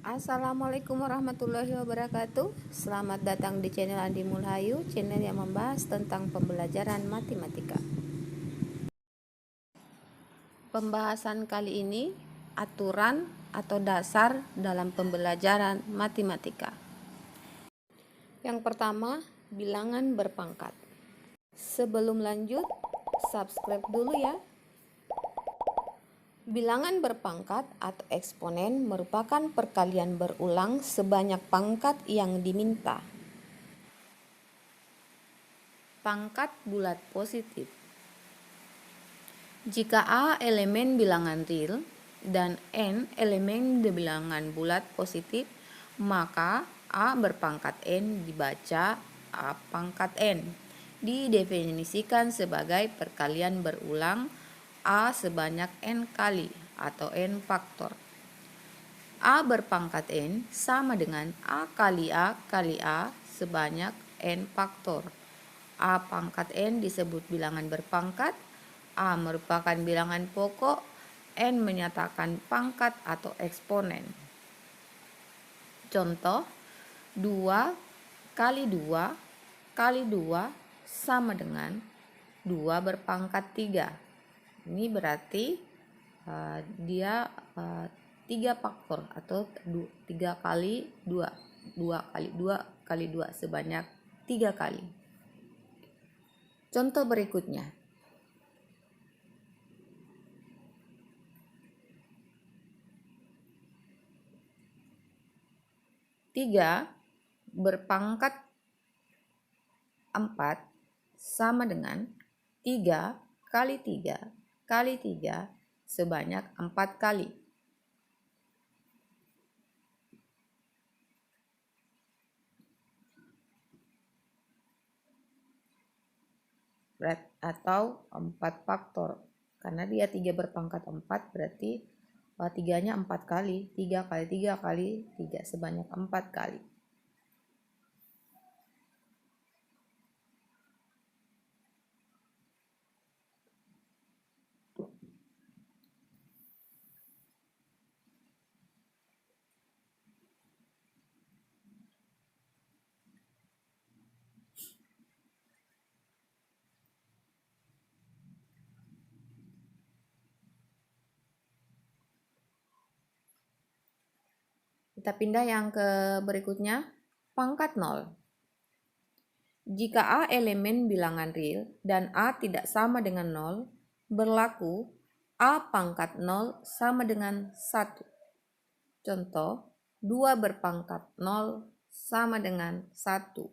Assalamualaikum warahmatullahi wabarakatuh. Selamat datang di channel Andi Mulhayu, channel yang membahas tentang pembelajaran matematika. Pembahasan kali ini aturan atau dasar dalam pembelajaran matematika. Yang pertama, bilangan berpangkat. Sebelum lanjut, subscribe dulu ya. Bilangan berpangkat atau eksponen merupakan perkalian berulang sebanyak pangkat yang diminta. Pangkat bulat positif. Jika A elemen bilangan real dan N elemen bilangan bulat positif, maka A berpangkat N dibaca A pangkat N. Didefinisikan sebagai perkalian berulang A sebanyak N kali atau N faktor. A berpangkat N sama dengan A kali A sebanyak N faktor. A pangkat N disebut bilangan berpangkat, A merupakan bilangan pokok, N menyatakan pangkat atau eksponen. Contoh, 2 kali 2 kali 2 sama dengan 2 berpangkat 3. Ini berarti dia 3 faktor atau 3 kali 2. 2 kali 2 kali 2 sebanyak 3 kali. Contoh berikutnya. 3 berpangkat 4 sama dengan 3 kali 3 kali 3 sebanyak 4 kali. Atau 4 faktor. Karena dia 3 berpangkat 4 berarti 3-nya 4 kali. 3 kali 3 kali 3 sebanyak 4 kali. Kita pindah yang ke berikutnya, pangkat 0. Jika A elemen bilangan real dan A tidak sama dengan 0, berlaku A pangkat 0 sama dengan 1. Contoh, 2 berpangkat 0 sama dengan 1.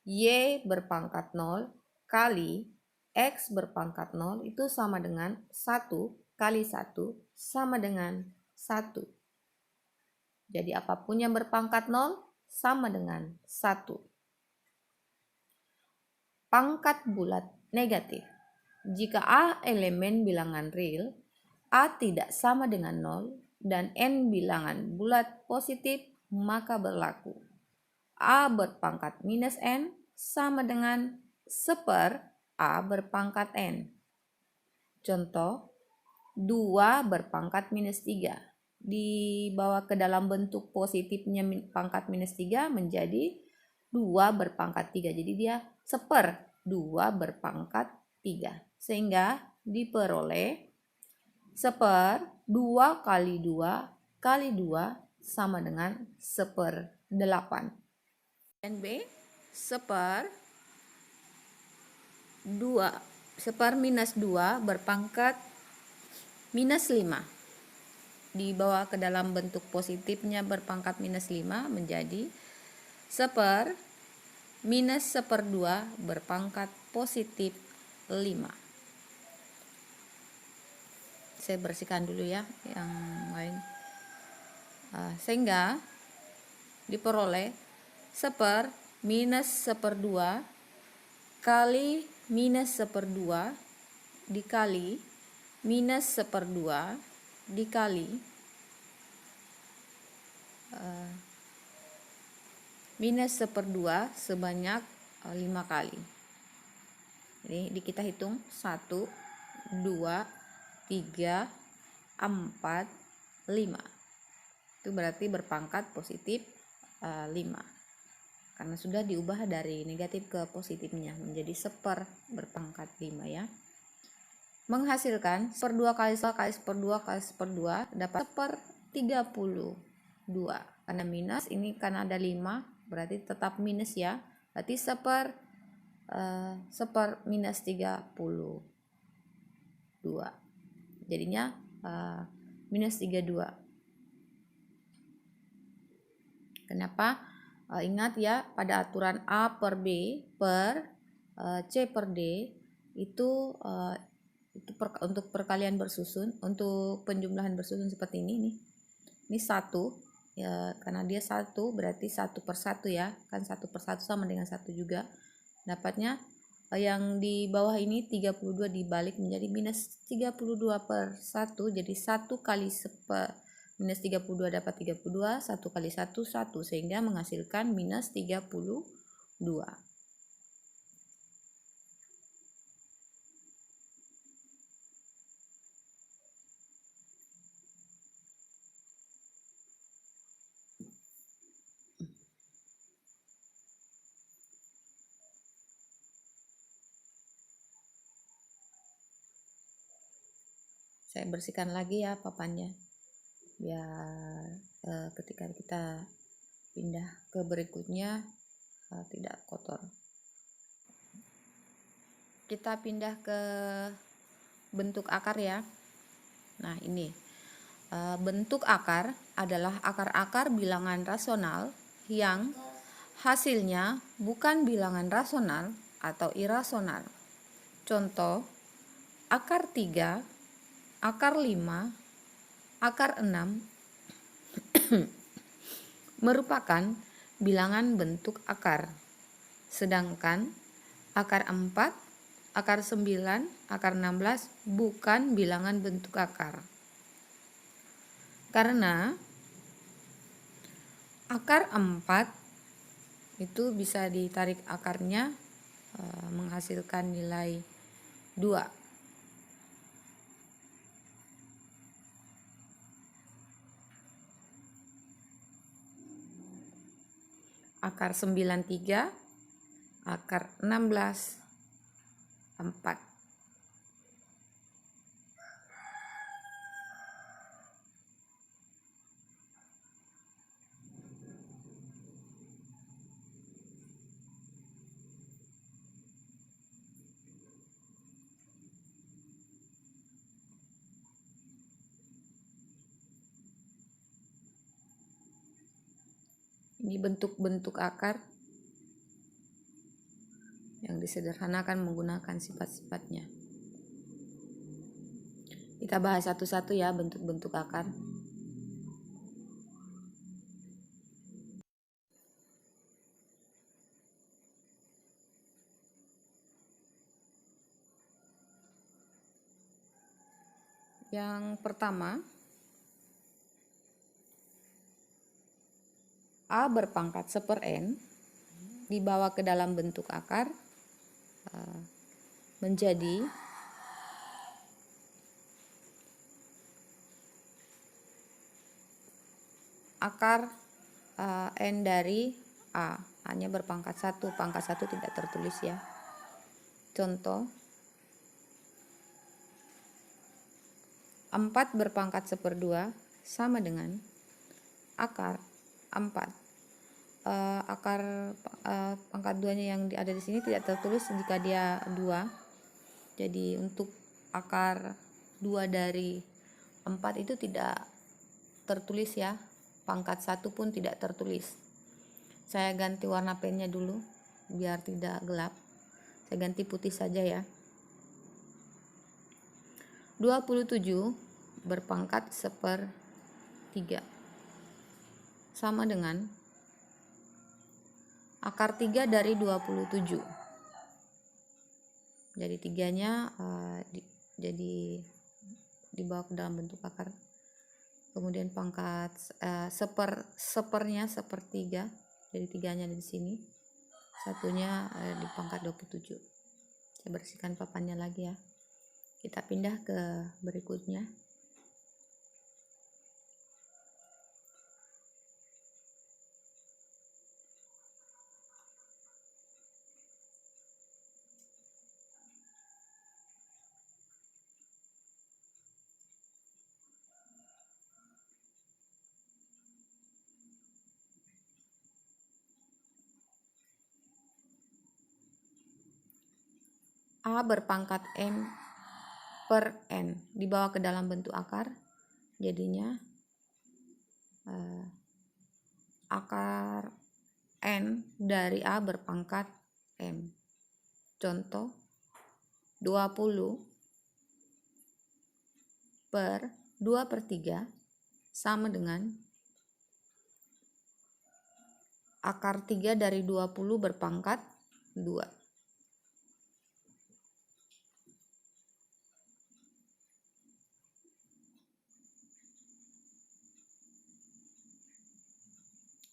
Y berpangkat 0 kali X berpangkat 0 itu sama dengan 1 kali 1 sama dengan 1. Jadi apapun yang berpangkat 0 sama dengan 1. Pangkat bulat negatif. Jika A elemen bilangan real, A tidak sama dengan 0, dan N bilangan bulat positif, maka berlaku A berpangkat minus N sama dengan 1/, A berpangkat N. Contoh, 2 berpangkat minus 3. Dibawa ke dalam bentuk positifnya pangkat minus 3 menjadi 2 berpangkat 3. Jadi dia 1/2 berpangkat 3. Sehingga diperoleh 1/2 kali 2 kali 2 sama dengan 1/8. Dan B 1/2 berpangkat minus 5. Dibawa ke dalam bentuk positifnya berpangkat minus 5 menjadi 1/-1/2 berpangkat positif 5. Saya bersihkan dulu ya yang lain. Sehingga diperoleh 1/-1/2 kali -1/2 dikali -1/2 dikali -1/2 sebanyak 5 kali. Jadi kita hitung 1, 2, 3, 4, 5. Itu berarti berpangkat positif 5. Karena sudah diubah dari negatif ke positifnya menjadi 1/, berpangkat 5 ya. Menghasilkan 1/2 kali 1 kali 1/2 kali 1/2 dapat 1/32. Karena minus ini karena ada 5 berarti tetap minus ya. Berarti 1/, minus 32. Jadinya minus 32. Kenapa? Ingat ya, pada aturan A per B per C per D itu untuk perkalian bersusun, untuk penjumlahan bersusun seperti ini nih. Ini 1 ya, karena dia 1 berarti 1/1 ya, kan 1/1 sama dengan 1 juga. Dapatnya yang di bawah ini 32 dibalik menjadi minus 32/1, jadi 1 kali minus 32 dapat 32, 1 kali 1 1, sehingga menghasilkan minus 32. Saya bersihkan lagi ya papannya, biar ketika kita pindah ke berikutnya tidak kotor. Kita pindah ke bentuk akar ya. Nah ini bentuk akar adalah akar-akar bilangan rasional yang hasilnya bukan bilangan rasional atau irasional. Contoh, akar 3, akar 5, akar 6 merupakan bilangan bentuk akar. Sedangkan akar 4, akar 9, akar 16 bukan bilangan bentuk akar. Karena akar 4 itu bisa ditarik akarnya menghasilkan nilai 2. Akar 9 3, akar 16 4. Ini bentuk-bentuk akar yang disederhanakan menggunakan sifat-sifatnya. Kita bahas satu-satu ya bentuk-bentuk akar. Yang pertama, A berpangkat 1/n dibawa ke dalam bentuk akar menjadi akar n dari A. A-nya berpangkat 1, pangkat 1 tidak tertulis ya. Contoh, 4 berpangkat 1/2 sama dengan akar 4. Akar pangkat 2-nya yang ada di sini tidak tertulis jika dia 2. Jadi untuk akar 2 dari 4 itu tidak tertulis ya. Pangkat 1 pun tidak tertulis. Saya ganti warna pennya dulu biar tidak gelap. Saya ganti putih saja ya. 27 berpangkat 1/3 sama dengan akar 3 dari 27. Jadi 3-nya jadi dibawa ke dalam bentuk akar. Kemudian pangkat sepernya 1/3. Jadi 3-nya di sini. Satunya di pangkat 27. Saya bersihkan papannya lagi ya. Kita pindah ke berikutnya. A berpangkat N per N dibawa ke dalam bentuk akar, jadinya akar N dari A berpangkat M. Contoh 20 per 2/3 sama dengan akar 3 dari 20 berpangkat 2.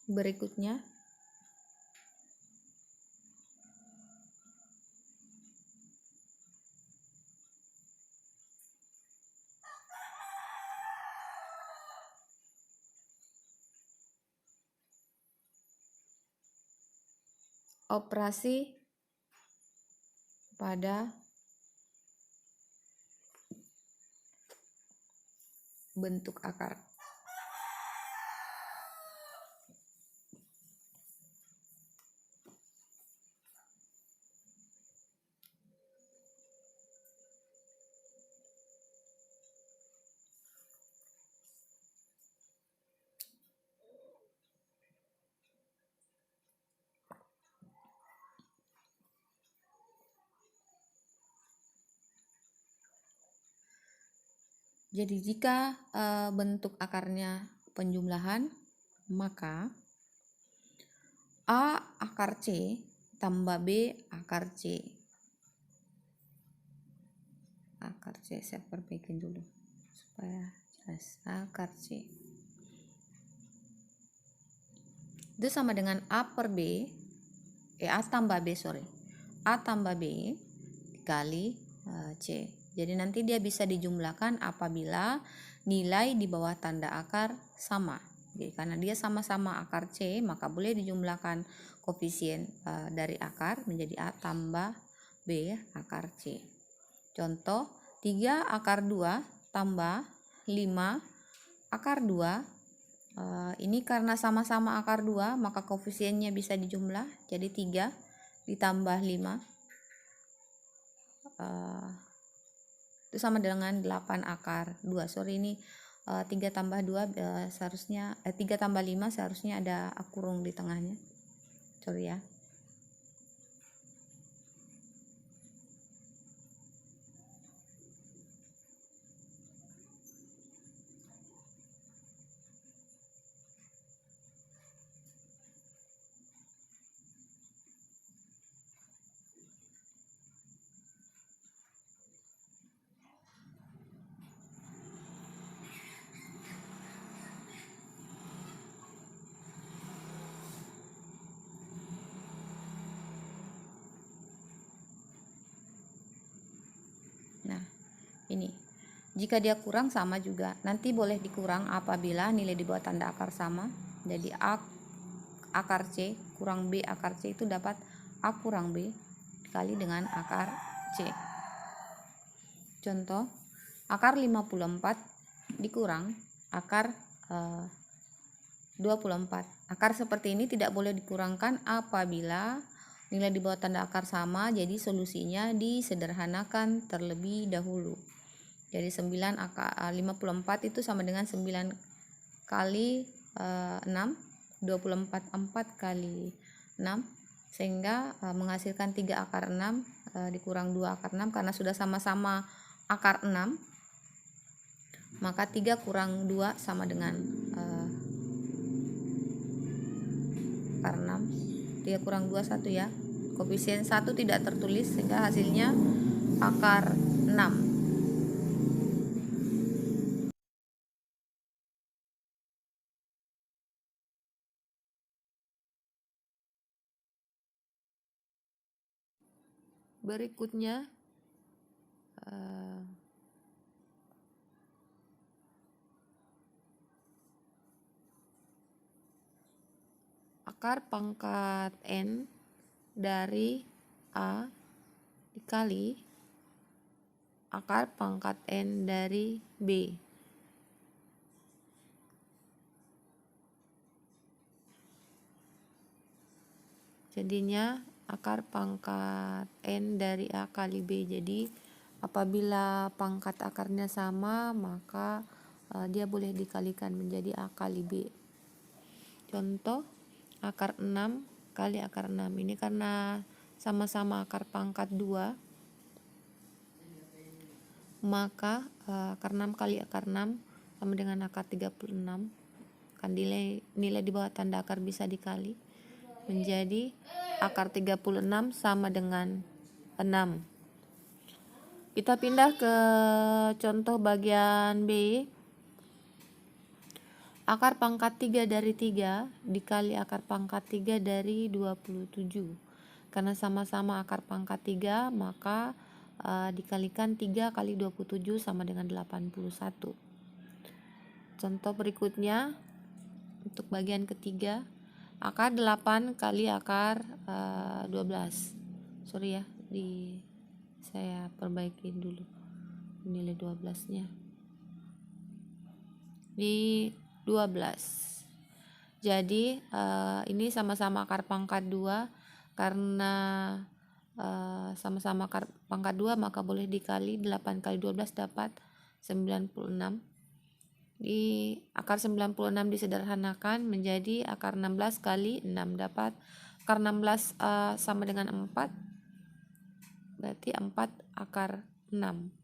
Berikutnya operasi pada bentuk akar. Jadi jika bentuk akarnya penjumlahan, maka A akar C tambah B akar C. Akar C saya perbaikin dulu supaya jelas. Akar C itu sama dengan A tambah B A tambah B dikali C. Jadi nanti dia bisa dijumlahkan apabila nilai di bawah tanda akar sama. Jadi karena dia sama-sama akar C, maka boleh dijumlahkan koefisien dari akar menjadi A tambah B akar C. Contoh 3 akar 2 tambah 5 akar 2. Ini karena sama-sama akar 2, maka koefisiennya bisa dijumlah. Jadi 3 ditambah 5 itu sama dengan 8 akar 2. Ini 3 tambah 2 seharusnya 3 tambah 5 seharusnya ada kurung di tengahnya. Ya. Nah, ini. Jika dia kurang sama juga. Nanti boleh dikurang apabila nilai di bawah tanda akar sama. Jadi A akar C kurang B akar C itu dapat A kurang B dikali dengan akar C. Contoh, akar 54 dikurang akar 24. Akar seperti ini tidak boleh dikurangkan apabila nilai di bawah tanda akar sama, jadi solusinya disederhanakan terlebih dahulu. Jadi 9 akar 54 itu sama dengan 9 kali 6, 24 4 kali 6 sehingga menghasilkan 3 akar 6 dikurang 2 akar 6 karena sudah sama-sama akar 6, maka 3 kurang 2 sama dengan akar 6. 3 kurang 2 1 ya. Koefisien 1 tidak tertulis sehingga hasilnya akar 6. Berikutnya akar pangkat N dari A dikali akar pangkat N dari B. Jadinya akar pangkat N dari A kali B. Jadi apabila pangkat akarnya sama, maka dia boleh dikalikan menjadi A kali B. Contoh, akar 6 kali akar 6. Ini karena sama-sama akar pangkat 2, maka akar 6 kali akar 6 sama dengan akar 36. Kan nilai di bawah tanda akar bisa dikali. Menjadi akar 36 sama dengan 6. Kita pindah ke contoh bagian B. Akar pangkat 3 dari 3 dikali akar pangkat 3 dari 27. Karena sama-sama akar pangkat 3, maka dikalikan 3 kali 27 sama dengan 81. Contoh berikutnya, untuk bagian ketiga, akar 8 kali akar 12. Sorry ya, saya perbaiki dulu nilai 12-nya. Di 12. Jadi ini sama-sama akar pangkat 2, karena sama-sama akar pangkat 2 maka boleh dikali 8 kali 12 dapat 96. Di akar 96 disederhanakan menjadi akar 16 kali 6, dapat akar 16 sama dengan 4, berarti 4 akar 6.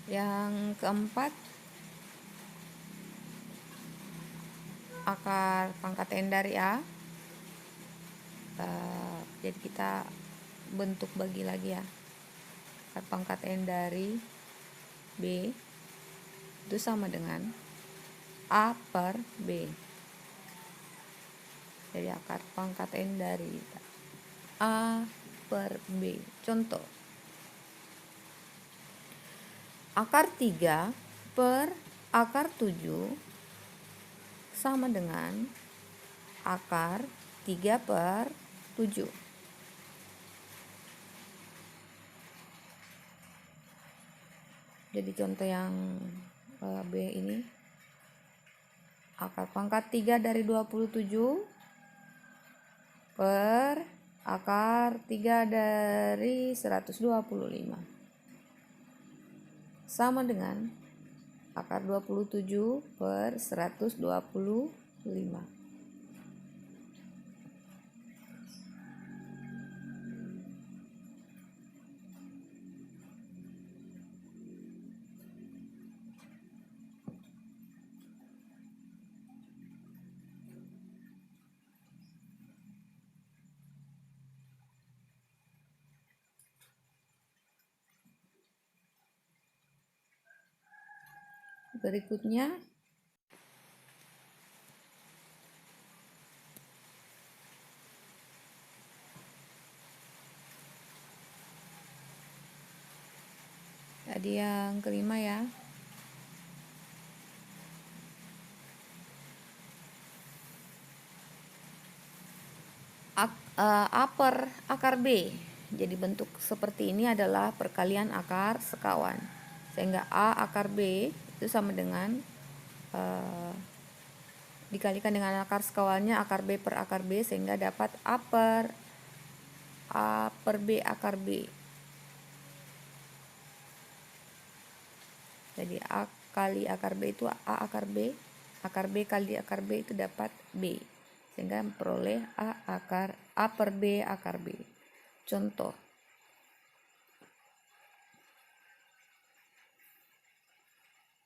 Yang keempat, akar pangkat N dari A. Jadi kita bentuk bagi lagi ya. Akar pangkat N dari B itu sama dengan A per B. Jadi akar pangkat N dari A per B. Contoh, akar 3 per akar 7 sama dengan akar 3 per 7. Jadi contoh yang B ini, akar pangkat 3 dari 27 per akar 3 dari 125 sama dengan akar 27 per 125. Berikutnya, tadi yang kelima ya. A per akar B. Jadi bentuk seperti ini adalah perkalian akar sekawan. Sehingga A akar B itu sama dengan dikalikan dengan akar sekawannya akar B per akar B, sehingga dapat A per B akar B. Jadi A kali akar B itu A akar B kali akar B itu dapat B, sehingga memperoleh A per B akar B. Contoh,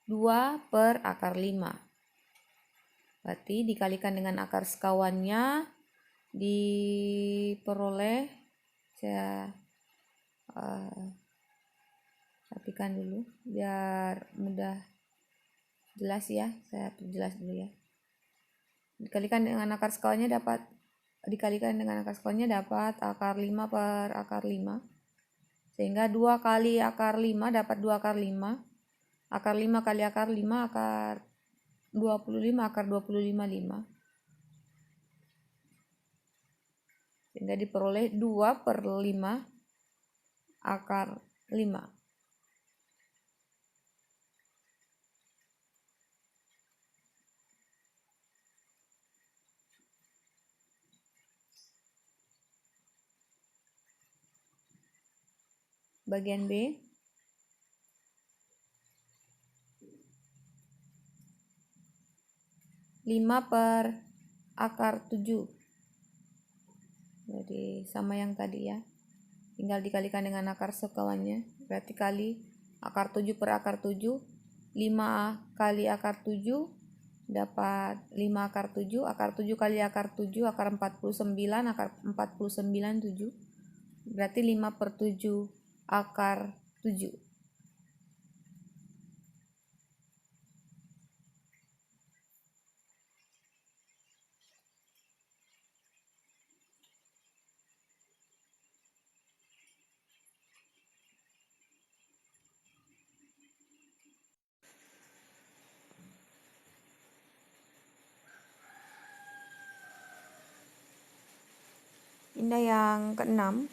dua per akar 5. Berarti dikalikan dengan akar sekawannya diperoleh, saya rapikan dulu biar mudah jelas ya, saya perjelas dulu ya. Dikalikan dengan akar sekawannya dapat akar 5 per akar 5, sehingga 2 kali akar 5 dapat 2 akar 5. Akar 5 kali akar 5 akar 25, akar 25 5. sehingga diperoleh 2/5 akar 5. Bagian B, 5/7. Jadi sama yang tadi ya, tinggal dikalikan dengan akar sekawannya, berarti kali akar 7/7. 5 kali akar 7 dapat 5 akar 7, akar 7 kali akar 7 akar 49, akar 49 7, berarti 5/7 akar 7. Ini yang keenam.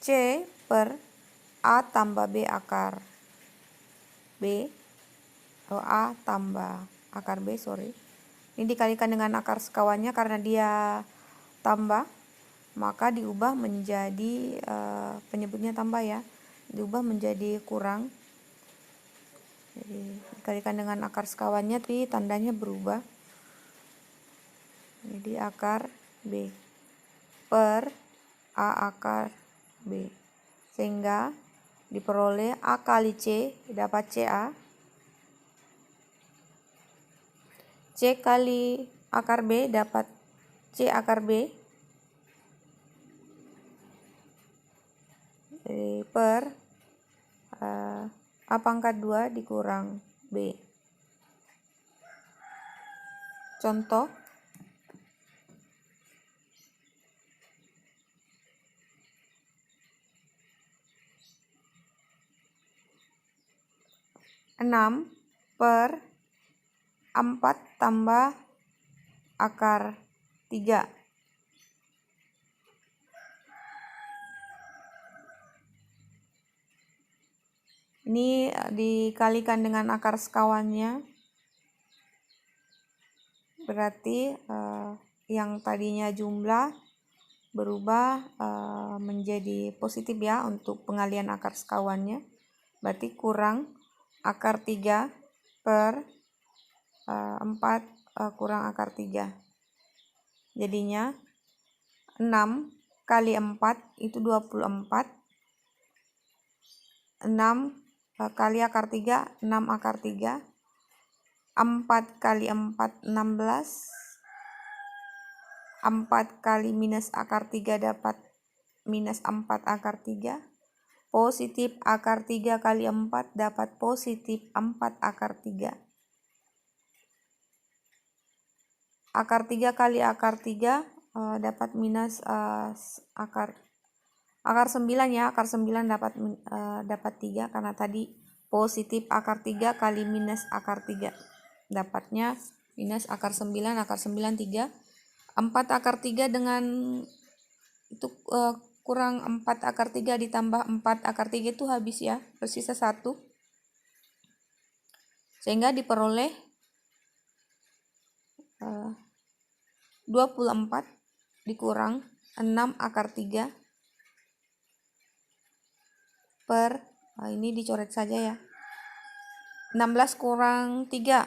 C per A tambah B akar B, atau A tambah akar B, Ini dikalikan dengan akar sekawannya karena dia tambah, maka diubah menjadi penyebutnya tambah ya, diubah menjadi kurang. Jadi dikalikan dengan akar sekawannya, tapi tandanya berubah. Jadi akar B per A akar B, sehingga diperoleh A kali C dapat CA, C kali akar B dapat C akar B, jadi per A pangkat 2 dikurang B. Contoh, enam per 4 tambah akar 3. Ini dikalikan dengan akar sekawannya, berarti yang tadinya jumlah berubah menjadi positif ya untuk pengalian akar sekawannya. Berarti kurang akar 3 per 4 kurang akar 3. Jadinya 6 kali 4 itu 24. 6 kali akar 3, 6 akar 3. 4 kali 4, 16. 4 kali minus akar 3 dapat minus 4 akar 3. Positif akar 3 kali 4 dapat positif 4 akar 3. Akar 3 kali akar 3 dapat minus akar 9 ya, akar 9 dapat 3 karena tadi positif akar 3 kali minus akar 3. Dapatnya minus akar 9, akar 9 3. 4 akar 3 dengan itu kurang 4 akar 3 ditambah 4 akar 3 itu habis ya, bersisa 1. Sehingga diperoleh 24 dikurang 6 akar 3 per, ini dicoret saja ya, 16 kurang 3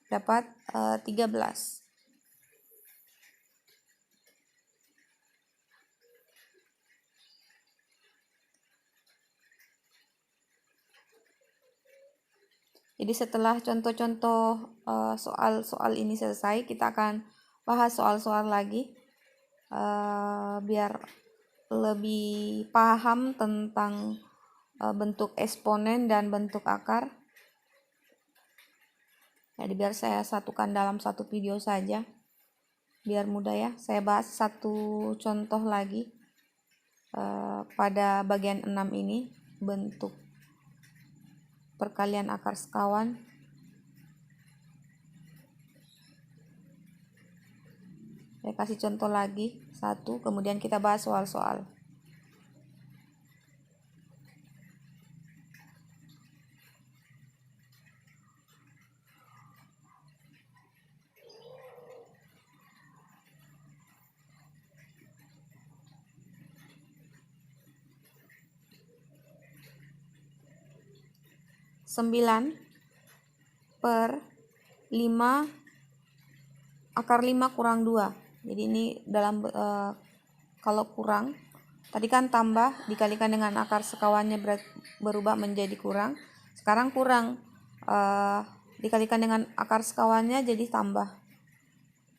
dapat 13. Jadi setelah contoh-contoh soal-soal ini selesai, kita akan bahas soal-soal lagi biar lebih paham tentang bentuk eksponen dan bentuk akar. Jadi biar saya satukan dalam satu video saja, biar mudah ya. Saya bahas satu contoh lagi. pada bagian 6 ini bentuk perkalian akar sekawan. Saya kasih contoh lagi satu, kemudian kita bahas soal-soal. Sembilan per 5 akar 5 kurang 2. Jadi ini dalam kalau kurang, tadi kan tambah dikalikan dengan akar sekawannya berubah menjadi kurang. Sekarang kurang dikalikan dengan akar sekawannya jadi tambah.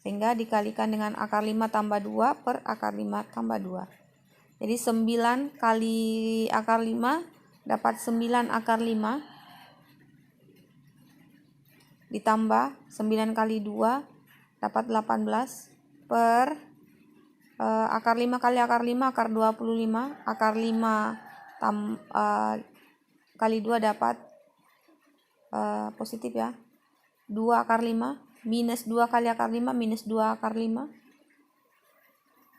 Sehingga dikalikan dengan akar 5 tambah 2 per akar 5 tambah 2. Jadi 9 kali akar 5 dapat 9 akar 5 ditambah 9 kali 2 dapat 18 per akar 5 kali akar 5 akar 25, akar 5 kali 2 dapat positif ya, 2 akar 5 minus 2 kali akar 5 minus 2 akar 5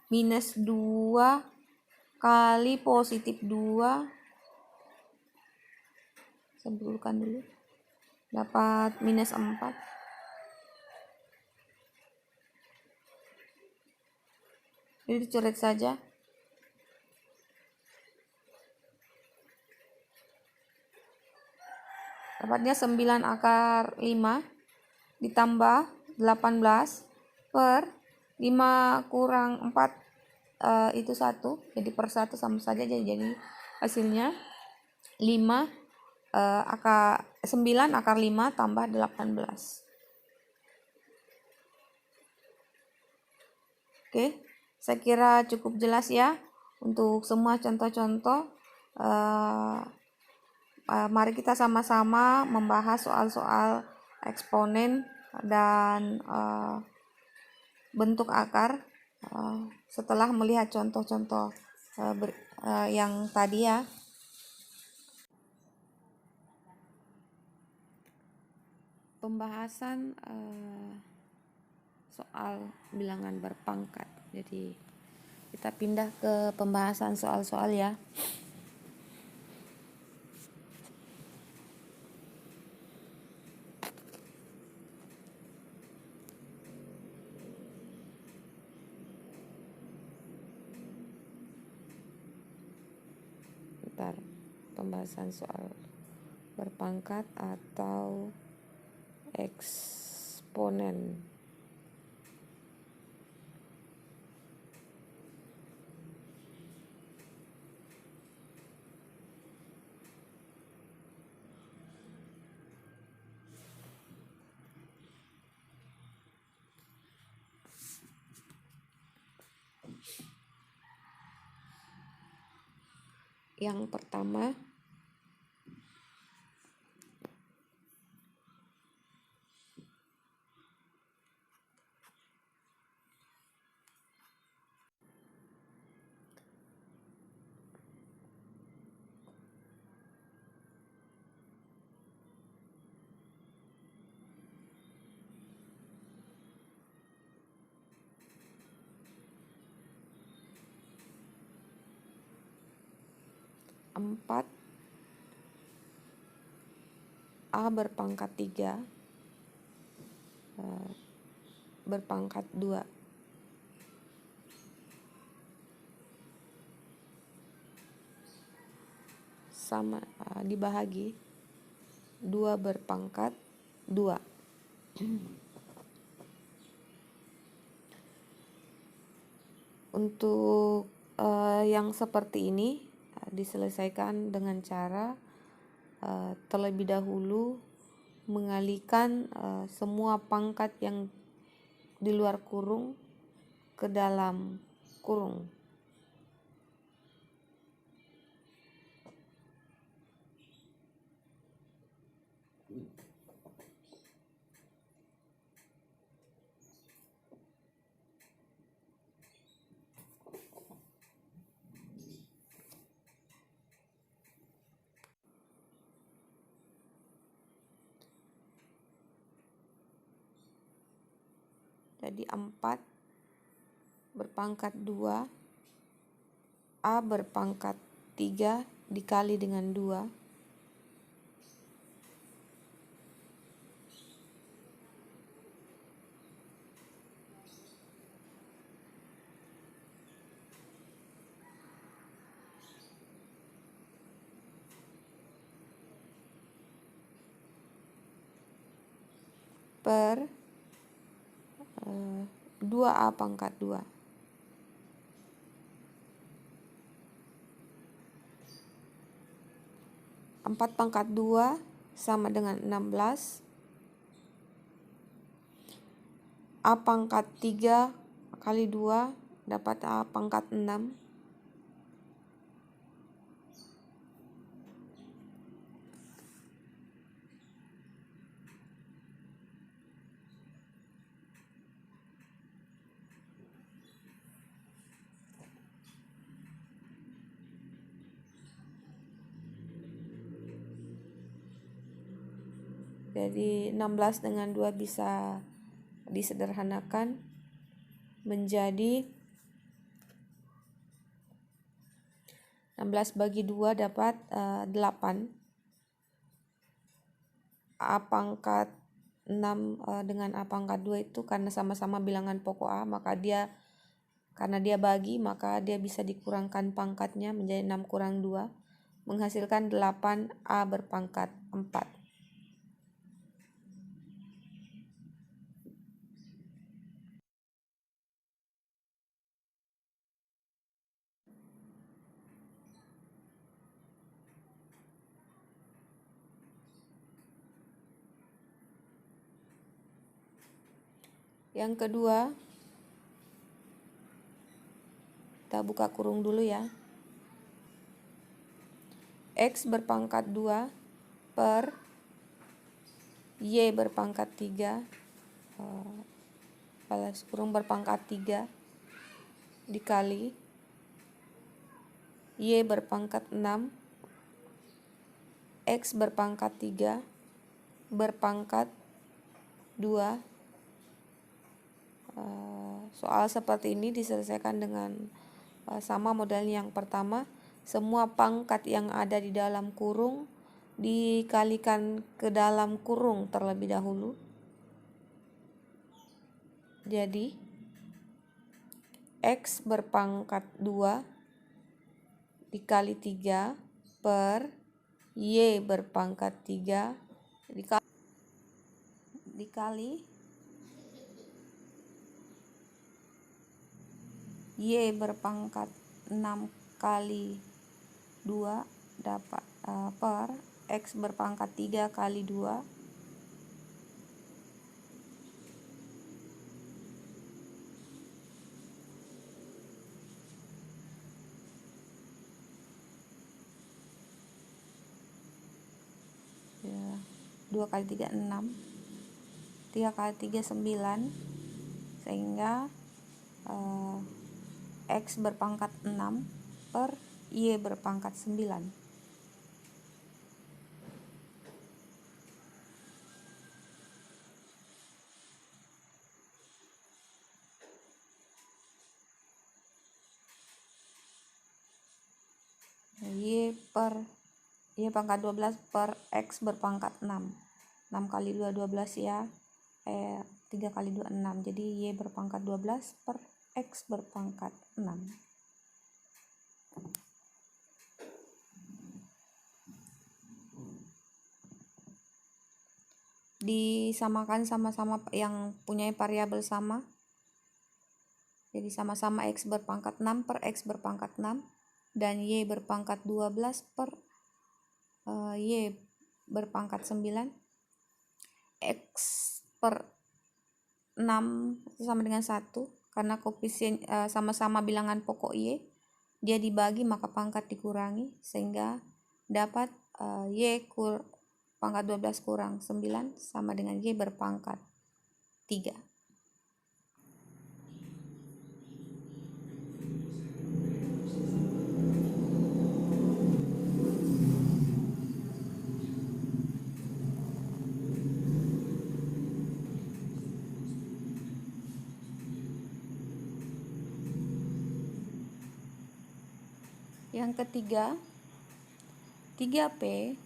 minus 2 kali positif 2, saya dulukan dulu, dapat minus 4. Jadi dicoret saja. Dapatnya 9 akar 5 ditambah 18 per 5 kurang 4 itu 1. Jadi per 1 sama saja, jadi hasilnya 9 akar 5 tambah 18. Oke, saya kira cukup jelas ya untuk semua contoh-contoh. Mari kita sama-sama membahas soal-soal eksponen dan bentuk akar setelah melihat contoh-contoh yang tadi ya. Pembahasan soal bilangan berpangkat. Jadi kita pindah ke pembahasan soal-soal ya. Pembahasan soal berpangkat atau eksponen. Yang pertama, empat A berpangkat 3 berpangkat 2 sama dibahagi 2 berpangkat 2. Untuk yang seperti ini diselesaikan dengan cara terlebih dahulu mengalihkan semua pangkat yang di luar kurung ke dalam kurung. Jadi 4 berpangkat 2, A berpangkat 3 dikali dengan 2. Per 2A pangkat 2. Empat pangkat 2 sama dengan 16. A pangkat 3 kali 2 dapat A pangkat 6. Jadi 16 dengan 2 bisa disederhanakan menjadi 16 bagi 2 dapat 8. A pangkat 6 dengan A pangkat 2 itu karena sama-sama bilangan pokok A, maka karena dia bagi, maka dia bisa dikurangkan pangkatnya menjadi 6 kurang 2, menghasilkan 8 A berpangkat 4. Yang kedua, kita buka kurung dulu ya. X berpangkat 2 per Y berpangkat 3, balas kurung berpangkat 3 dikali Y berpangkat 6, X berpangkat 3 berpangkat 2. Soal seperti ini diselesaikan dengan sama modelnya yang pertama. Semua pangkat yang ada di dalam kurung dikalikan ke dalam kurung terlebih dahulu. Jadi X berpangkat 2 dikali 3 per Y berpangkat 3 dikali Y berpangkat 6 kali 2 dapat per X berpangkat 3 kali 2 ya, 2 kali 3 6, 3 kali 3 9, sehingga X berpangkat 6 per Y berpangkat 9. Y pangkat 12 per X berpangkat 6. 6 kali 2 12 ya. 3 kali 2 6. Jadi Y berpangkat 12 per X berpangkat 6. Disamakan sama-sama yang punya variabel sama. Jadi sama-sama X berpangkat 6 per X berpangkat 6 dan Y berpangkat 12 per Y berpangkat 9. X per 6 sama dengan 1 karena koefisien sama-sama bilangan pokok Y. Dia dibagi maka pangkat dikurangi sehingga dapat Y pangkat 12 kurang 9 sama dengan Y berpangkat 3. Yang ketiga, 3P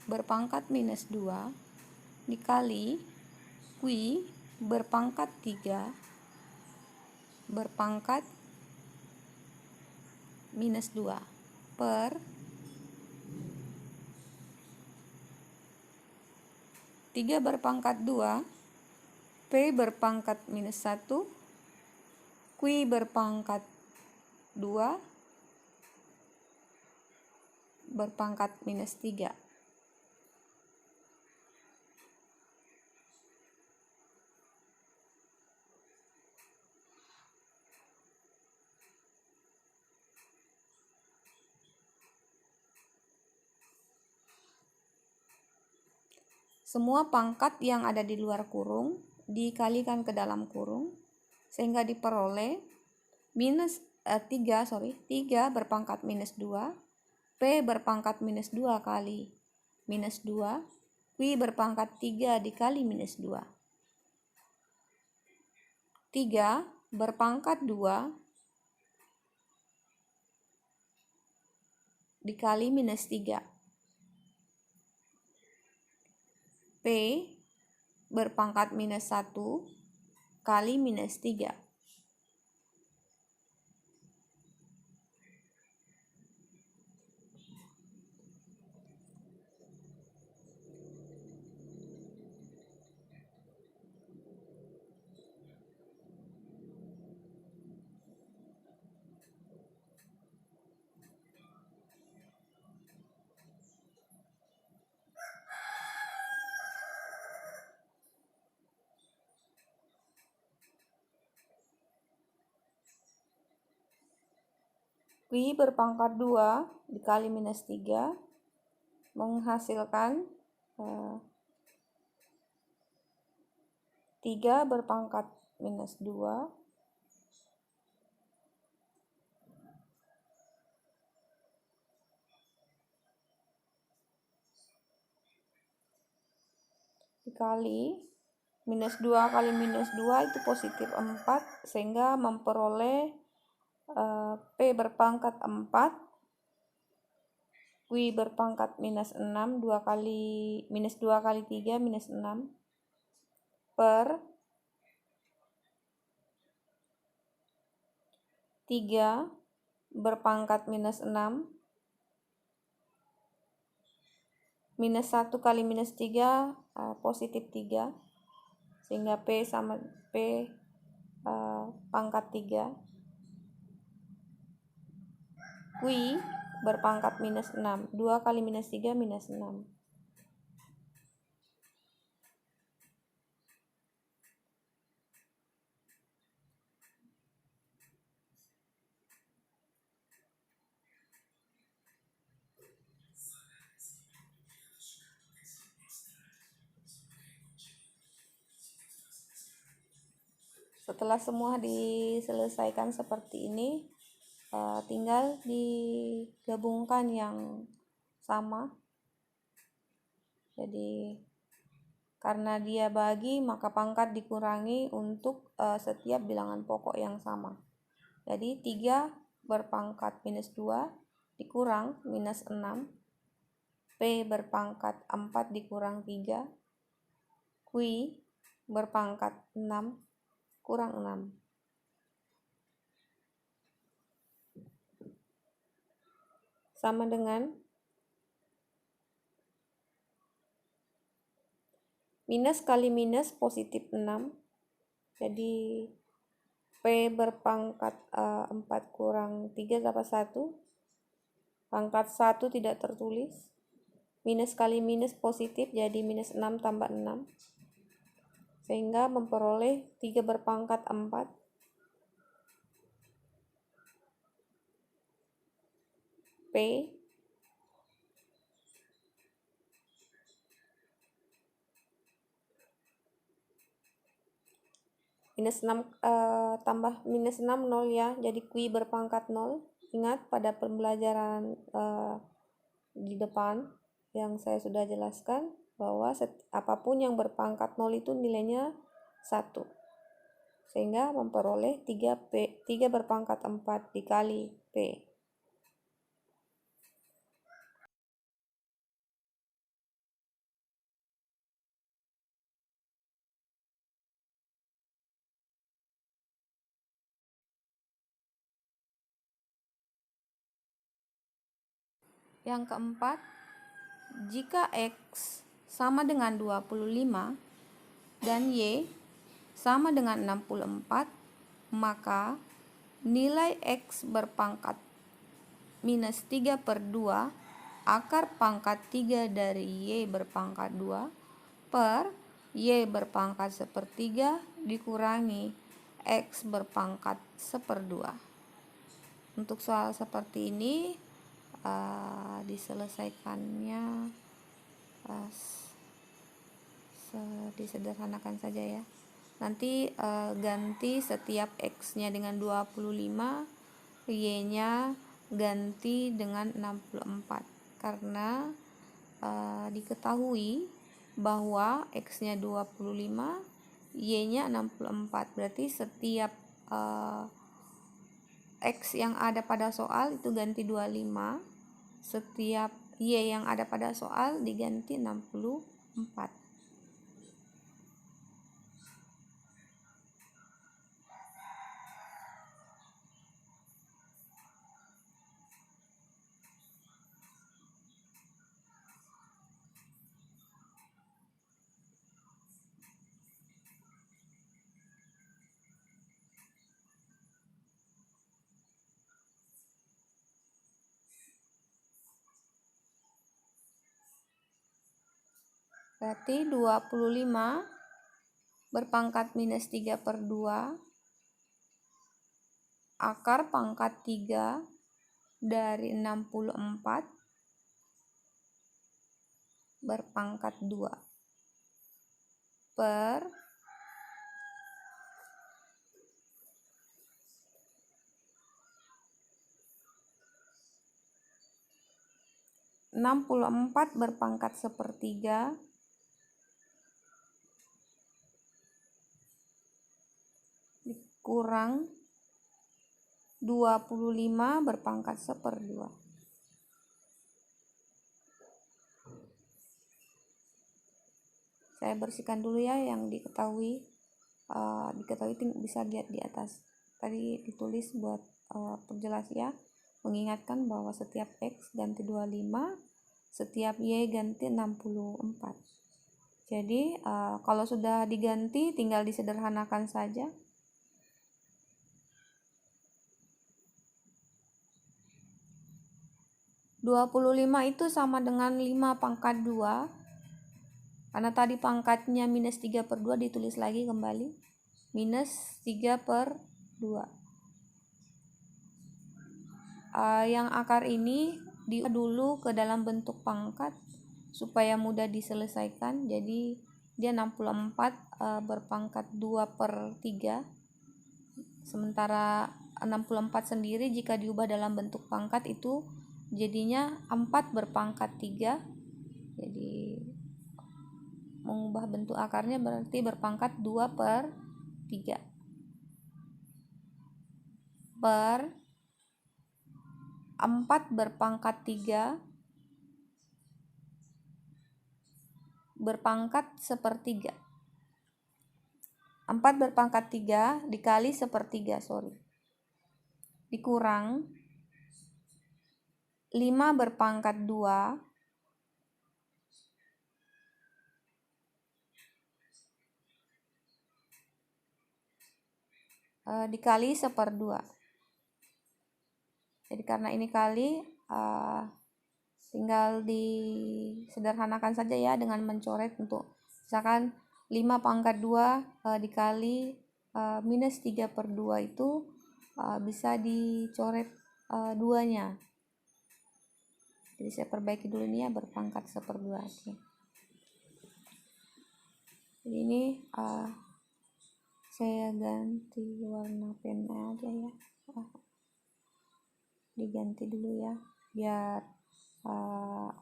berpangkat minus 2 dikali Q berpangkat 3 berpangkat minus 2 per 3 berpangkat 2 P berpangkat minus 1 Q berpangkat 2 berpangkat minus 3. Semua pangkat yang ada di luar kurung dikalikan ke dalam kurung sehingga diperoleh 3 berpangkat minus 2 P berpangkat minus 2 kali minus 2 Q berpangkat 3 dikali minus 2. 3 berpangkat 2 dikali minus 3. P berpangkat minus 1 kali minus 3. Q berpangkat 2 dikali minus 3 menghasilkan 3 berpangkat minus 2 dikali minus 2 kali minus 2 itu positif 4 sehingga memperoleh P berpangkat 4 Q berpangkat minus 6 2 kali minus 2 kali 3 minus 6 per 3 berpangkat minus 6 minus 1 kali minus 3 positif 3 sehingga P sama P pangkat 3 Q berpangkat minus 6 2 kali minus 3 minus 6. Setelah semua diselesaikan seperti ini, tinggal digabungkan yang sama. Jadi karena dia bagi, maka pangkat dikurangi untuk setiap bilangan pokok yang sama. Jadi 3 berpangkat minus 2 dikurang minus 6, P berpangkat 4 dikurang 3, Q berpangkat 6 kurang 6. Sama dengan minus kali minus positif 6. Jadi P berpangkat 4 kurang 3 dapat 1. Pangkat 1 tidak tertulis. Minus kali minus positif jadi minus 6 tambah 6. Sehingga memperoleh 3 berpangkat 4 P minus 6 tambah minus 6 0 ya, jadi Q berpangkat 0. Ingat pada pembelajaran di depan yang saya sudah jelaskan bahwa apapun yang berpangkat 0 itu nilainya 1. Sehingga memperoleh 3 berpangkat 4 dikali P. Yang keempat, jika X sama dengan 25 dan Y sama dengan 64, maka nilai X berpangkat minus 3/2 akar pangkat 3 dari Y berpangkat 2 per Y berpangkat 1/3 dikurangi X berpangkat 1/2. Untuk soal seperti ini diselesaikannya disederhanakan saja ya. Nanti ganti setiap X-nya dengan 25, Y-nya ganti dengan 64. Karena diketahui bahwa X-nya 25, Y-nya 64. Berarti setiap X yang ada pada soal itu ganti 25. Setiap Y yang ada pada soal diganti 64. Berarti 25 berpangkat minus 3/2 akar pangkat 3 dari 64 berpangkat 2 per 64 berpangkat 1/3 kurang 25 berpangkat 1/2. Saya bersihkan dulu ya yang diketahui. Bisa lihat di atas. Tadi ditulis buat perjelas ya. Mengingatkan bahwa setiap X ganti 25, setiap Y ganti 64. Jadi kalau sudah diganti tinggal disederhanakan saja. 25 itu sama dengan 5 pangkat 2. Karena tadi pangkatnya minus 3/2 ditulis lagi kembali. Minus 3/2. Yang akar ini diubah dulu ke dalam bentuk pangkat supaya mudah diselesaikan. Jadi dia 64 berpangkat 2/3. Sementara 64 sendiri jika diubah dalam bentuk pangkat itu jadinya 4 berpangkat 3. Jadi mengubah bentuk akarnya berarti berpangkat 2/3 per 4 berpangkat 3 berpangkat 1/3. 4 berpangkat 3 dikali 1/3 dikurang 5 berpangkat 2 dikali 1/2. Jadi karena ini kali tinggal disederhanakan saja ya dengan mencoret. Untuk misalkan 5 pangkat 2 dikali minus 3/2 itu bisa dicoret 2-nya. Jadi saya perbaiki dulu ini ya, berpangkat 1/2. Oke. Jadi ini saya ganti warna pennya aja ya. Diganti dulu ya biar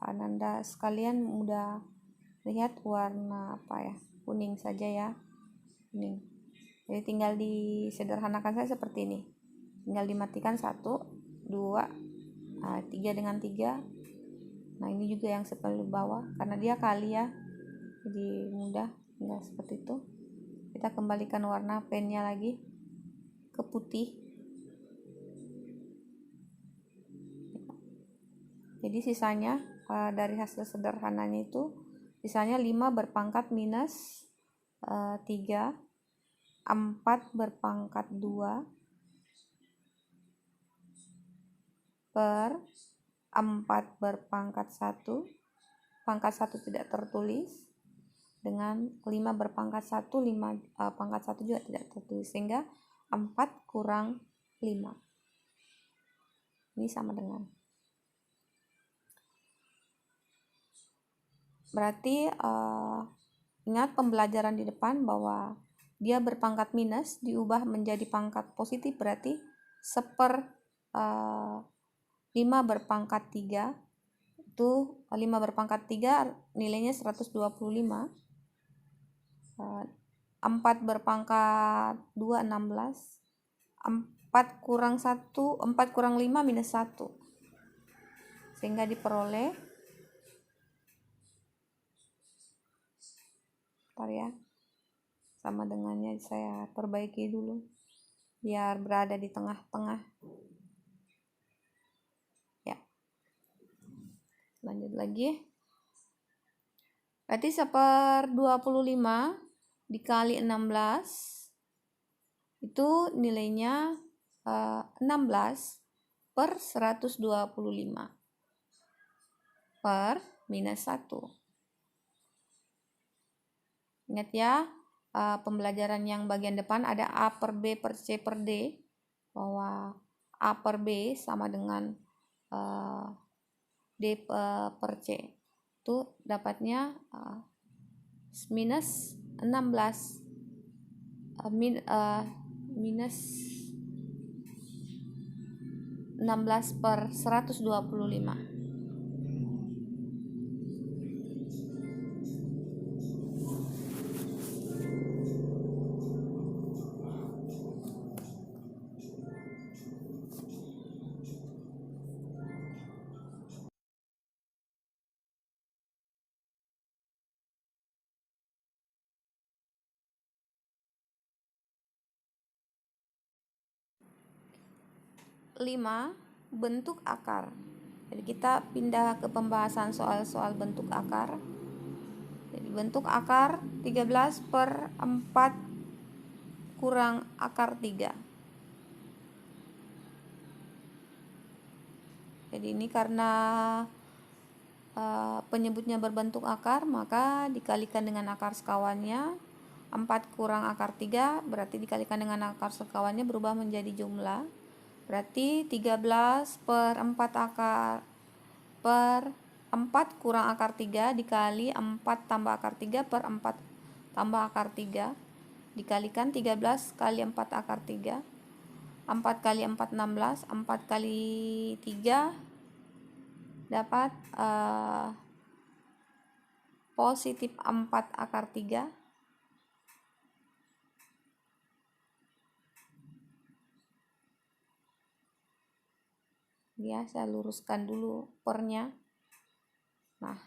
Ananda sekalian mudah lihat warna kuning saja ya, kuning. Jadi tinggal disederhanakan saja seperti ini, tinggal dimatikan 1, 2, 3 dengan 3. Nah ini juga yang sebelah bawah karena dia kali ya, jadi mudah, tinggal seperti itu. Kita kembalikan warna pennya lagi ke putih. Jadi sisanya dari hasil sederhananya itu sisanya 5 berpangkat minus 3, 4 berpangkat 2 per 4 berpangkat 1, pangkat 1 tidak tertulis, dengan 5 berpangkat 1, 5 pangkat 1 juga tidak tertulis, sehingga 4 kurang 5 ini sama dengan, berarti ingat pembelajaran di depan bahwa dia berpangkat minus diubah menjadi pangkat positif, berarti 5 berpangkat 3 itu 5 berpangkat 3 nilainya 125, 4 berpangkat 2 16, 4 kurang 1, 4 kurang 5 minus 1, sehingga diperoleh, bentar ya, sama dengannya saya perbaiki dulu biar berada di tengah-tengah ya. Lanjut lagi, berarti 1/25 dikali 16 itu nilainya 16 per 125 per minus 1. Ingat ya, pembelajaran yang bagian depan ada A per B per C per D, bahwa A per B sama dengan D per C. Itu dapatnya minus 16 minus 16 per 125. 5. Bentuk akar. Jadi kita pindah ke pembahasan soal-soal bentuk akar. Jadi bentuk akar 13 per 4 kurang akar 3. Jadi ini karena penyebutnya berbentuk akar, maka dikalikan dengan akar sekawannya. 4 kurang akar 3 berarti dikalikan dengan akar sekawannya berubah menjadi jumlah. Berarti 13 per 4 akar per 4 kurang akar 3 dikali 4 tambah akar 3 per 4 tambah akar 3 dikalikan 13 kali 4 akar 3. 4 kali 4 16, 4 kali 3 dapat positif 4 akar 3. Ya, saya luruskan dulu pernya. Nah,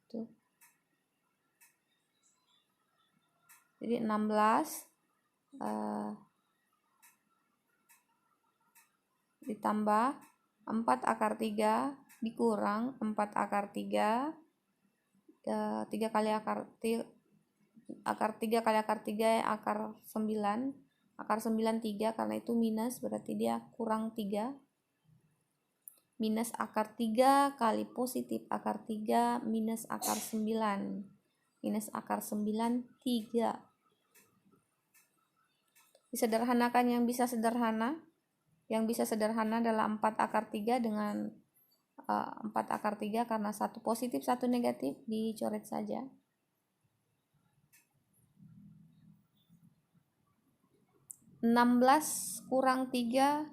tuh. Jadi 16 ditambah 4 akar 3 dikurang 4 akar 3, 3 kali akar 3 kali akar 3 akar 9, akar 9 3, karena itu minus berarti dia kurang 3, minus akar 3 kali positif akar 3 minus akar 9, minus akar 9 3. Disederhanakan yang bisa sederhana. Yang bisa sederhana adalah 4 akar 3 dengan 4 akar 3, karena satu positif satu negatif dicoret saja. Enam belas kurang 3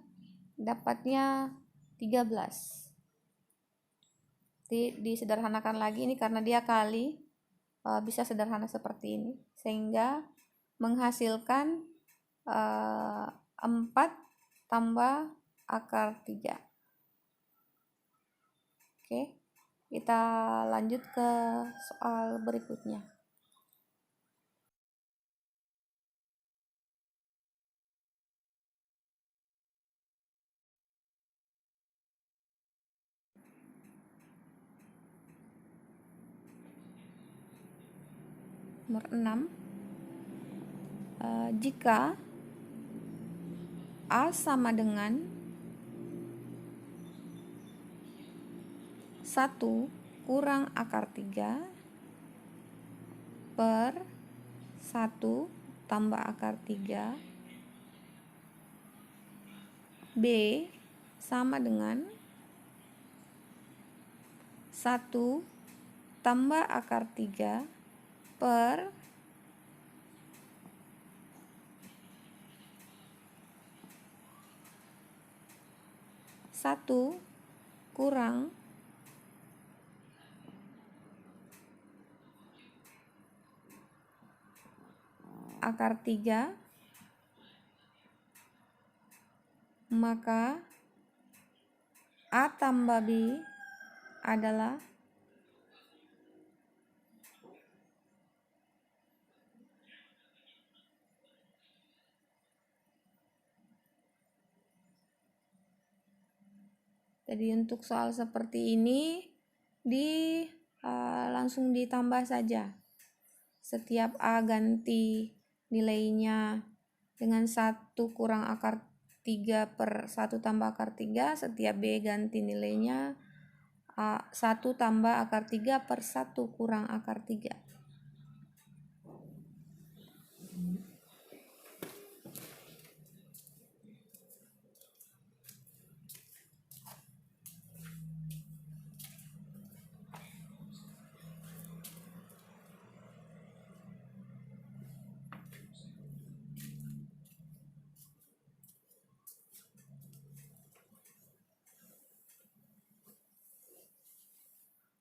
dapatnya 13. Disederhanakan lagi ini karena dia kali, bisa sederhana seperti ini, sehingga menghasilkan 4 tambah akar 3. Oke, kita lanjut ke soal berikutnya. Nomor 6, jika A sama dengan 1 kurang akar 3 per 1 tambah akar 3, B sama dengan 1 tambah akar 3 per 1 kurang akar 3, maka A tambah B adalah Jadi untuk soal seperti ini langsung ditambah saja. Setiap A ganti nilainya dengan 1 kurang akar 3 per 1 tambah akar 3, setiap B ganti nilainya 1 tambah akar 3 per 1 kurang akar 3.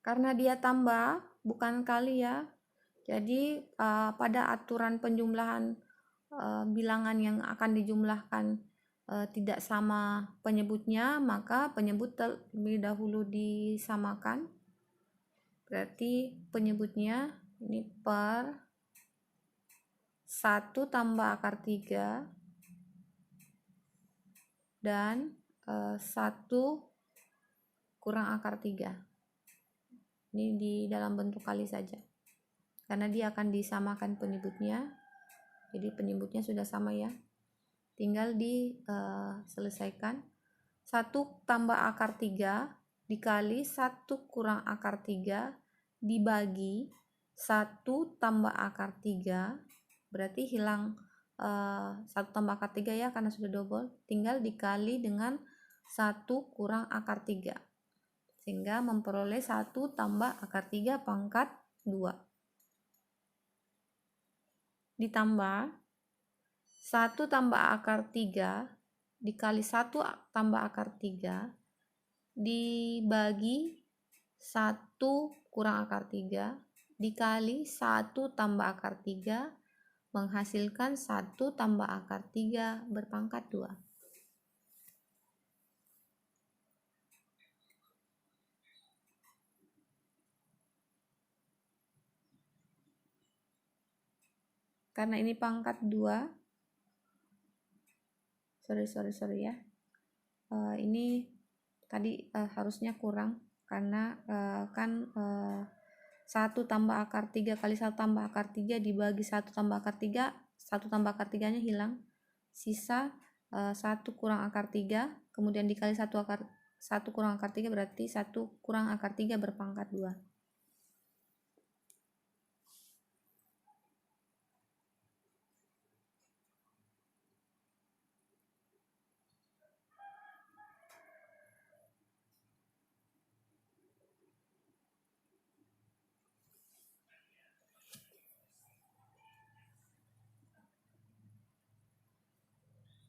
Karena dia tambah bukan kali ya, jadi pada aturan penjumlahan bilangan yang akan dijumlahkan tidak sama penyebutnya, maka penyebut terlebih dahulu disamakan. Berarti penyebutnya ini per 1 tambah akar 3 dan 1 kurang akar 3. Ini di dalam bentuk kali saja, karena dia akan disamakan penyebutnya. Jadi penyebutnya sudah sama ya, tinggal diselesaikan. 1 tambah akar 3 dikali 1 kurang akar 3 dibagi 1 tambah akar 3, berarti hilang 1 tambah akar 3 ya, karena sudah double, tinggal dikali dengan 1 kurang akar 3, sehingga memperoleh 1 tambah akar 3 pangkat 2. Ditambah 1 tambah akar 3 dikali 1 tambah akar 3 dibagi 1 kurang akar 3 dikali 1 tambah akar 3 menghasilkan 1 tambah akar 3 berpangkat 2. Karena ini pangkat 2, sorry ya, ini tadi harusnya kurang, karena 1 tambah akar 3 kali 1 tambah akar 3 dibagi 1 tambah akar 3, 1 tambah akar 3 nya hilang, sisa 1 kurang akar 3, kemudian dikali 1 kurang akar 3, berarti 1 kurang akar 3 berpangkat 2.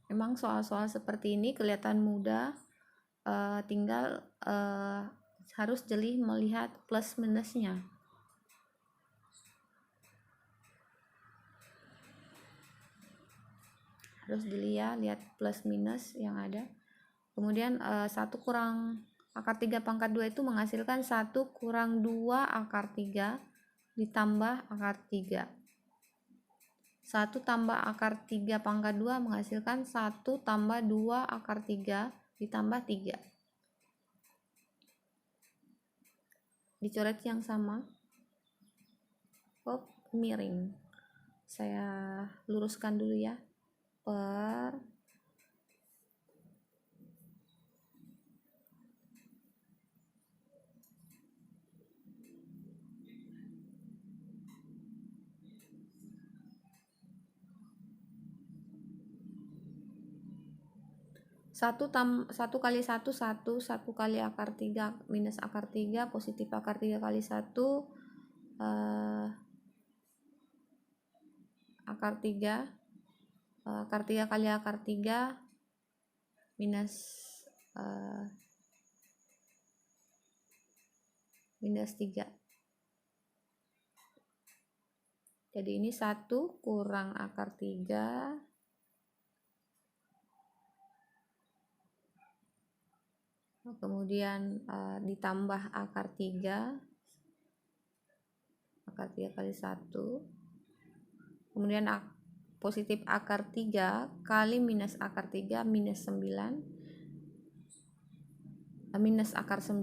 Memang soal-soal seperti ini kelihatan mudah, tinggal harus jeli melihat plus minusnya. Harus jeli ya, lihat plus minus yang ada. Kemudian 1 kurang akar 3 pangkat 2 itu menghasilkan 1 kurang 2 akar 3 ditambah akar 3. 1 tambah akar 3 pangkat 2 menghasilkan 1 tambah 2 akar 3 ditambah 3. Dicoret yang sama. miring. Saya luruskan dulu ya. Per satu kali satu, satu kali akar 3 minus akar 3, positif akar 3 kali 1, akar 3, akar 3 kali akar 3 minus minus 3. Jadi ini 1 kurang akar 3 kemudian ditambah akar 3 kali 1, kemudian positif akar 3 kali minus akar 3 minus 9, minus akar 9,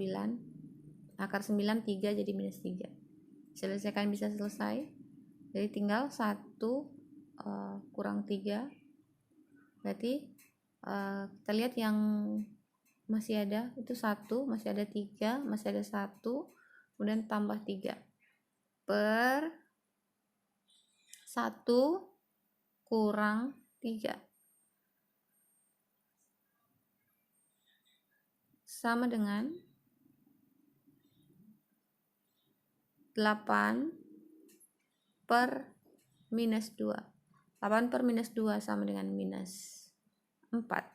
akar 9 3 jadi minus 3. Selesaikan, bisa selesai. Jadi tinggal 1 kurang 3, berarti kita lihat yang masih ada itu 1, masih ada 3, masih ada 1, kemudian tambah 3 per 1 kurang 3 sama dengan 8 per minus 2. 8 per minus 2 sama dengan minus 4.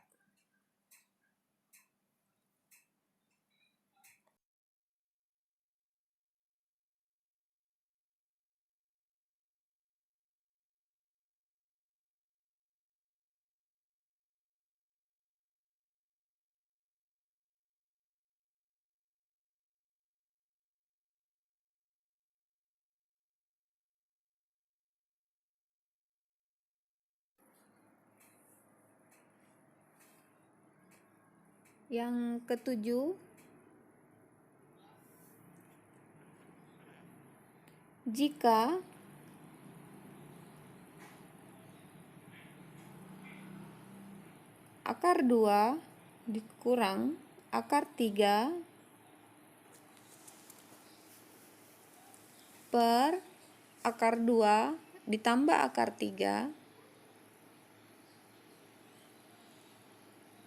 Yang ketujuh, jika akar 2 dikurang akar 3 per akar 2 ditambah akar 3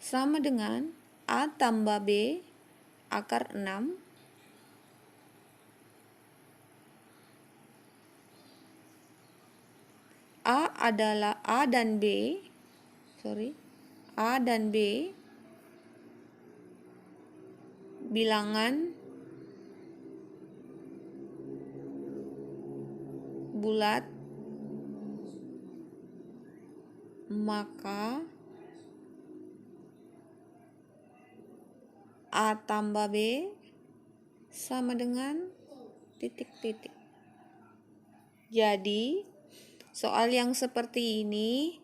sama dengan A tambah B akar 6 A adalah A dan B bilangan bulat, maka A tambah B sama dengan titik-titik. Jadi soal yang seperti ini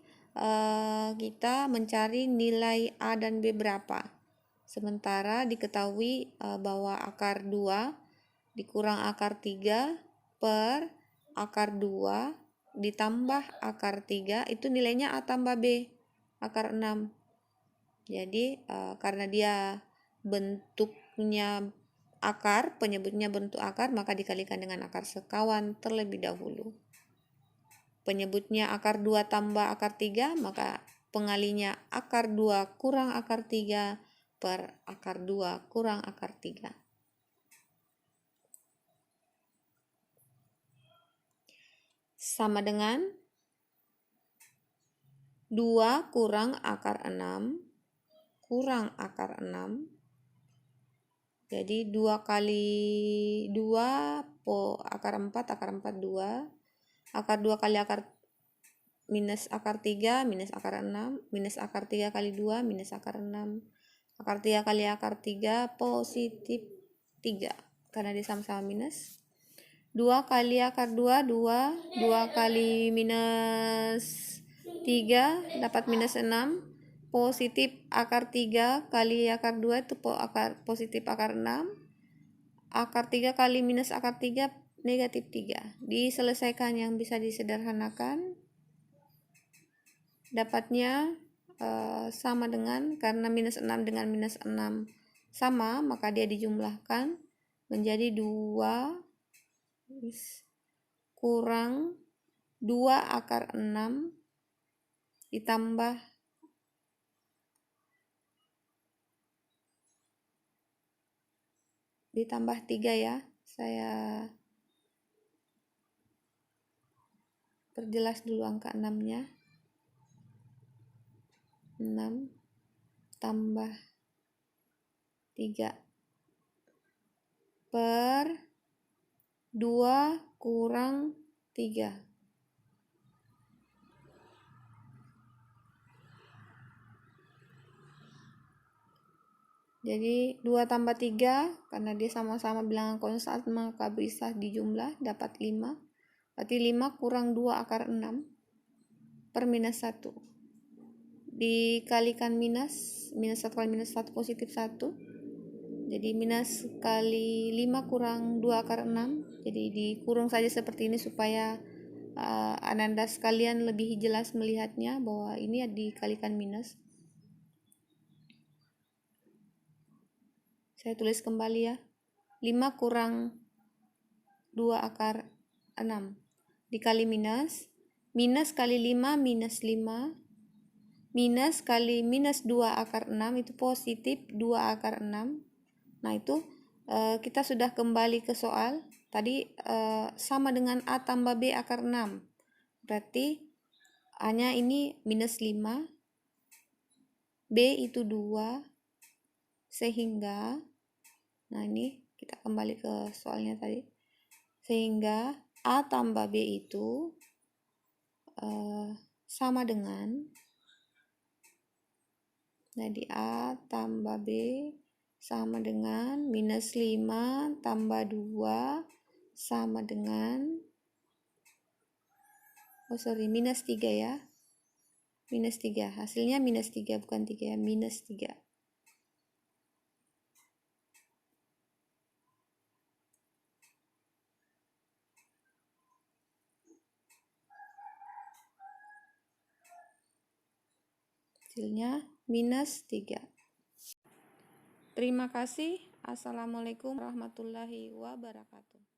kita mencari nilai A dan B berapa. Sementara diketahui bahwa akar 2 dikurang akar 3 per akar 2 ditambah akar 3 itu nilainya A tambah B akar 6. Jadi karena dia bentuknya akar, penyebutnya bentuk akar, maka dikalikan dengan akar sekawan terlebih dahulu. Penyebutnya akar 2 tambah akar 3, maka pengalinya akar 2 kurang akar 3 per akar 2 kurang akar 3. Sama dengan 2 kurang akar 6 kurang akar 6. Jadi 2 kali 2 akar 4, akar 4 2. Akar 2 kali akar minus akar 3 minus akar 6, minus akar 3 kali 2 minus akar 6. Akar 3 kali akar 3 positif 3 karena dia sama-sama minus. 2 kali akar 2 2, 2 kali minus 3 dapat minus 6. Positif akar 3 kali akar 2 itu akar positif akar 6. Akar 3 kali minus akar 3 negatif 3. Diselesaikan yang bisa disederhanakan. Dapatnya sama dengan, karena minus 6 dengan minus 6 sama, maka dia dijumlahkan menjadi 2 kurang 2 akar 6 ditambah 3 ya. Saya perjelas dulu angka 6-nya. 6 tambah 3 per 2 kurang 3. Jadi 2 tambah 3, karena dia sama-sama bilangan konstan, maka bisa dijumlah, dapat 5. Berarti 5 kurang 2 akar 6 per minus 1. Dikalikan minus 1 kali minus 1 positif 1. Jadi minus kali 5 kurang 2 akar 6. Jadi dikurung saja seperti ini supaya Ananda sekalian lebih jelas melihatnya bahwa ini dikalikan minus. Saya tulis kembali ya. 5 kurang 2 akar 6 dikali minus. Minus kali 5 minus 5. Minus kali minus 2 akar 6 itu positif 2 akar 6. Nah itu kita sudah kembali ke soal. Tadi sama dengan A tambah B akar 6. Berarti A-nya ini minus 5. B itu 2. Sehingga, nah ini kita kembali ke soalnya tadi. Sehingga A tambah B itu sama dengan, jadi A tambah B sama dengan minus 5 tambah 2 sama dengan, minus 3 ya. Minus 3, hasilnya minus 3, bukan 3 ya, minus 3. Hasilnya minus 3. Terima kasih. Assalamualaikum warahmatullahi wabarakatuh.